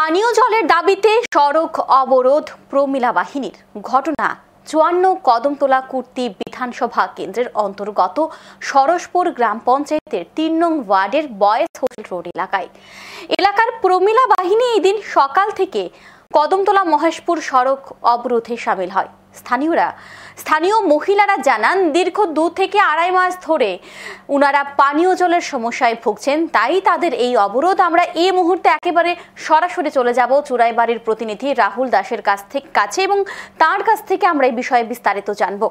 পানীয় জলের দাবিতে সড়ক অবরোধ প্রমিলা বাহিনীর। ঘটনা ৫৪ কদমতলা কুর্তি বিধানসভা কেন্দ্রের অন্তর্গত সরসপুর গ্রাম পঞ্চায়েতের ৩ নং ওয়ার্ডের বয়েজ হোস্টেল রোড এলাকার প্রমিলা বাহিনী এই দিন সকাল থেকে কদমতলা মহেশপুর সড়ক অবরোধে সামিল হয়। স্থানীয় মহিলারা জানান, দীর্ঘ ২ থেকে আড়াই মাস ধরে উনারা পানীয় জলের সমস্যায় ভুগছেন, তাই তাদের এই অবরোধ। আমরা এই মুহূর্তে একেবারে সরাসরি চলে যাব চুরাইবাড়ির প্রতিনিধি রাহুল দাসের কাছে এবং তার কাছ থেকে আমরা এই বিষয়ে বিস্তারিত জানব।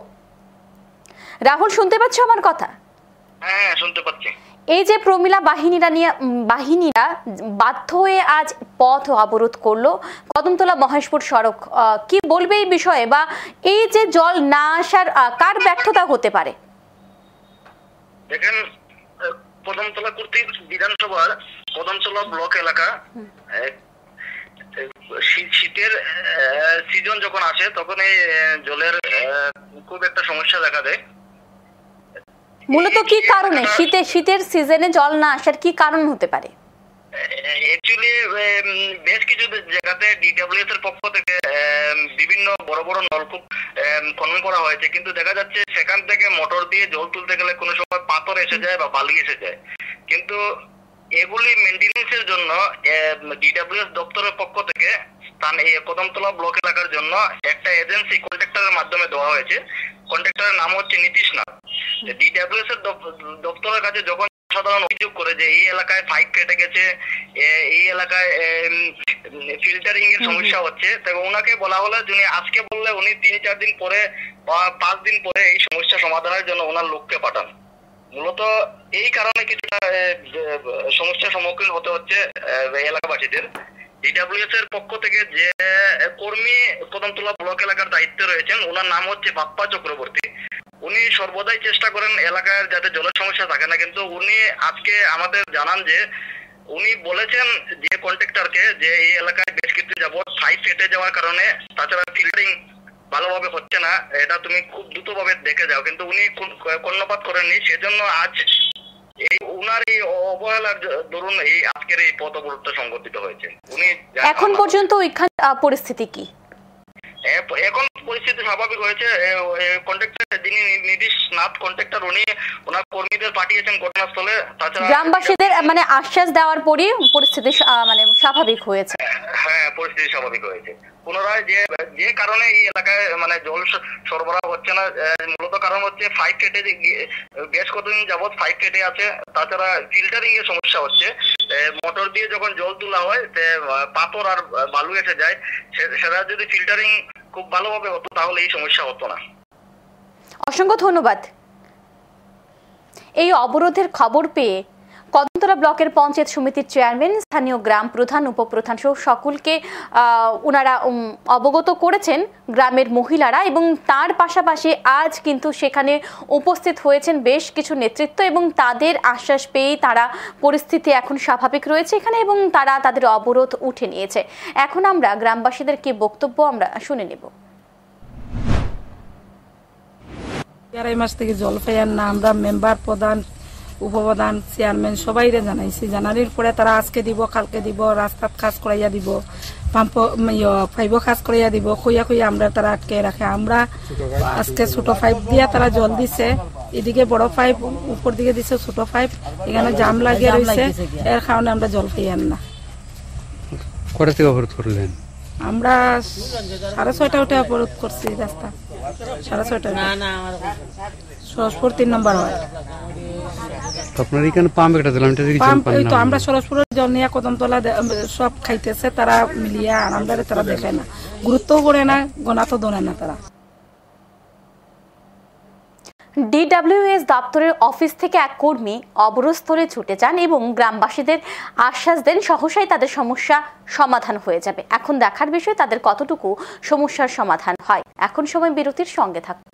রাহুল, শুনতে পাচ্ছ আমার কথা? হ্যাঁ, শুনতে পাচ্ছি। এই যে প্রমিলা বাহিনীরা বাধ্য হয়ে আজ পথ অবরোধ করলো কদমতলা মহেশপুর সড়ক, কি বলবে এই বিষয়ে? বা এই যে জল না আসার কার ব্যর্থতা হতে পারে? দেখেন, কদমতলা কুর্তি বিধানসভার কদমতলা ব্লক এলাকা শীতের সিজন যখন আসে তখন এই জলের খুব একটা সমস্যা দেখা দেয়। মূলত কি কারণে শীতের সিজনে জল না আসার কি কারণ হতে পারে? অ্যাকচুয়ালি বেশ কিছু জায়গাতে ডিডব্লিউএস এর পক্ষ থেকে বিভিন্ন বড় বড় নলকূপ খনন করা হয়েছে, কিন্তু দেখা যাচ্ছে সেখান থেকে মোটর দিয়ে জল তুলতে গেলে কোনো সময় পাথর এসে যায় বা বালি এসে যায়। কিন্তু এগুলি মেনটেন্যান্সের জন্য ডিডব্লিউএস দপ্তরের পক্ষ থেকে কদমতলা ব্লক এলাকার জন্য একটা এজেন্সি কন্ট্রাক্টরের মাধ্যমে দেওয়া হয়েছে। কন্ট্রাক্টরের নাম হচ্ছে নীতিশ নাথ। ডিডব্লিউএস এর দপ্তরের কাছে যখন সাধারণ অভিযোগ করে যে এই এলাকায় পাইপ কেটে গেছে, এই এলাকায় ফিল্টারিং এর সমস্যা হচ্ছে, তবে ওনাকে বলা হলো যিনি আজকে বললে উনি ৩-৪ দিন পরে বা ৫ দিন পরে এই সমস্যা সমাধানের জন্য ওনার লোককে পাঠান। মূলত এই কারণে কিছুটা সমস্যার সম্মুখীন হতে হচ্ছে এলাকাবাসীদের। ডিডব্লিউএস এর পক্ষ থেকে যে কর্মী কদমতলা ব্লক এলাকার দায়িত্বে রয়েছেন, ওনার নাম হচ্ছে বাপ্পা চক্রবর্তী। উনি সর্বদাই চেষ্টা করেন এলাকার যাতে জলের সমস্যা থাকে না, কিন্তু উনি আজকে আমাদের জানান যে উনি বলেছেন যে কন্ট্রাক্টরকে যে এই এলাকায় বেশ কিছু যাবত পাইপ ফেটে যাওয়ার কারণে, তাছাড়া ফিল্টারিং ভালোভাবে হচ্ছে না, এটা তুমি খুব দ্রুতভাবে দেখে যাও, কিন্তু উনি কর্ণপাত করেননি। সেজন্য আজ এই উনার এই অবহেলার দরুন এই আজকের এই পথ অবরোধটা সংঘটিত হয়েছে। উনি এখন পর্যন্ত ওইখানে পরিস্থিতি কি? এখন পরিস্থিতি স্বাভাবিক হয়েছে। কন্ট্রাক্টর যিনি নীতিশ নাথ কন্ট্রাক্টর, উনি ওনার কর্মীদের পাঠিয়েছেন ঘটনাস্থলে। তাছাড়া গ্রামবাসীদের আশ্বাস দেওয়ার পরই পরিস্থিতি স্বাভাবিক হয়েছে। হ্যাঁ, পরিস্থিতি স্বাভাবিক হয়েছে। পুনরায় যে কারণে এই এলাকায় জল সরবরাহ হচ্ছে না, মূলত কারণ হচ্ছে পাইপ কেটে বেশ কতদিন যাবৎ পাইপ কেটে আছে। তাছাড়া ফিল্টারিং এর সমস্যা হচ্ছে। মোটর দিয়ে যখন জল তোলা হয় পাথর আর বালু এসে যায়, সেটা যদি ফিল্টারিং খুব ভালোভাবে হতো তাহলে এই সমস্যা হতো না। অসংখ্য ধন্যবাদ। এই অবরোধের খবর পেয়ে কদমতলা ব্লকের পঞ্চায়েত সমিতির চেয়ারম্যান, স্থানীয় গ্রাম প্রধান, উপপ্রধান সহ সকলকে ওনারা অবগত করেছেন গ্রামের মহিলারা, এবং তার পাশাপাশি আজ কিন্তু সেখানে উপস্থিত হয়েছেন বেশ কিছু নেতৃত্ব, এবং তাদের আশ্বাস পেয়েই তারা পরিস্থিতি এখন স্বাভাবিক রয়েছে এখানে, এবং তারা তাদের অবরোধ উঠে নিয়েছে। এখন আমরা গ্রামবাসীদের কি বক্তব্য আমরা শুনে নেব। আড়াই মাস থেকে জল পাইয়ার না, আমরা মেম্বার, প্রধান, উপপ্রধান, চেয়ারম্যান সবাইরে জানাইছি। জানানোর পরে তারা আজকে দিব, কালকে দিব, রাস্তাত কাজ করাইয়া দিব, পাইপ কাজ করাইয়া দিব, খুইয়া আমরা তারা আটকে রাখে। আমরা আজকে ছোট পাইপ দিয়া তারা জল দিছে, এদিকে বড় পাইপ উপর দিকে দিছে, ছোট পাইপ এখানে জাম লাগিয়ে রয়েছে, এর কারণে আমরা জল পাইয়ার না। কটা থেকে অবরোধ করলেন? আমরা 6:30 উঠে অবরোধ করছি রাস্তা। 6:30 সরসপুর 3 নম্বর হয়। আপনার এখানে পাম্প একটা দিলাম, তো আমরা সরসপুরের জল নিয়ে কদমতলা সব খাইতেছে, তারা মিলিয়ে আরামদারে তারা দেখে না, গুরুত্বও করে না, গোনা তো দোনে না তারা। ডিডব্লিউএস দপ্তরের অফিস থেকে এক কর্মী অবরোধস্থলে ছুটে যান এবং গ্রামবাসীদের আশ্বাস দেন সহসাই তাদের সমস্যা সমাধান হয়ে যাবে। এখন দেখার বিষয় তাদের কতটুকু সমস্যার সমাধান হয়। এখন সময় বিরতির, সঙ্গে থাকুন।